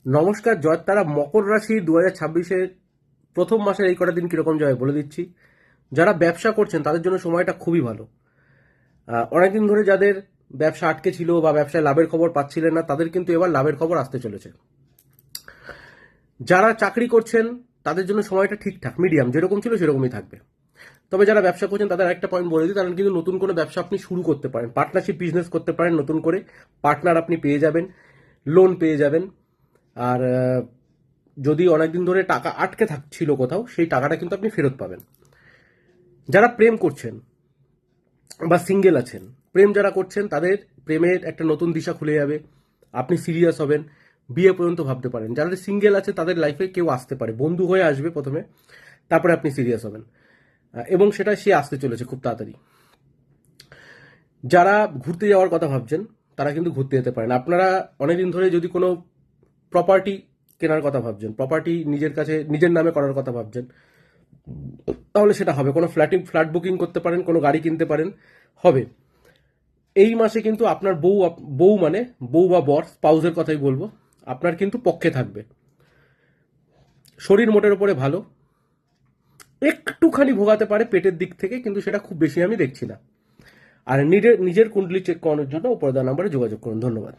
নমস্কার। জয় তারা মকর রাশি 2026-এর প্রথম মাসের এই কটা দিন কিরকম যায় বলে দিচ্ছি। যারা ব্যবসা করছেন তাদের জন্য সময়টা খুবই ভালো। অনেকদিন ধরে যাদের ব্যবসা আটকে ছিল বা ব্যবসায় লাভের খবর পাচ্ছিলেন না, তাদের কিন্তু এবার লাভের খবর আসতে চলেছে। যারা চাকরি করছেন তাদের জন্য সময়টা ঠিকঠাক মিডিয়াম, যেরকম ছিল সেরকমই থাকবে। তবে যারা ব্যবসা করছেন তাদের একটা পয়েন্ট বলে দিই, তারা কিন্তু নতুন কোনো ব্যবসা আপনি শুরু করতে পারেন, পার্টনারশিপ বিজনেস করতে পারেন। নতুন করে পার্টনার আপনি পেয়ে যাবেন, লোন পেয়ে যাবেন। আর যদি অনেকদিন ধরে টাকা আটকে থাকছিল কোথাও, সেই টাকাটা কিন্তু আপনি ফেরত পাবেন। যারা প্রেম করছেন বা সিঙ্গেল আছেন, প্রেম যারা করছেন তাদের প্রেমের একটা নতুন দিশা খুলে যাবে, আপনি সিরিয়াস হবেন, বিয়ে পর্যন্ত ভাবতে পারেন। যারা সিঙ্গেল আছে তাদের লাইফে কেউ আসতে পারে, বন্ধু হয়ে আসবে প্রথমে, তারপরে আপনি সিরিয়াস হবেন। এবং সেটা সে আসতে চলেছে খুব তাড়াতাড়ি। যারা ঘুরতে যাওয়ার কথা ভাবছেন তারা কিন্তু ঘুরতে যেতে পারেন। আপনারা অনেকদিন ধরে যদি কোনো প্রপার্টি কেনার কথা ভাবছেন, প্রপার্টি নিজের কাছে নিজের নামে করার কথা ভাবছেন, তাহলে সেটা হবে। কোনো ফ্ল্যাট বুকিং করতে পারেন, কোনো গাড়ি কিনতে পারেন, হবে। এই মাসে কিন্তু আপনার বউ মানে বউ বা বর, স্পাউসের কথাই বলবো, আপনার কিন্তু পক্ষে থাকবে। শরীর মোটের উপরে ভালো, একটুখানি ভোগাতে পারে পেটের দিক থেকে, কিন্তু সেটা খুব বেশি আমি দেখছি না। আর নিজের কুণ্ডলি চেক করানোর জন্য উপরে দেওয়া নাম্বারে যোগাযোগ করুন। ধন্যবাদ।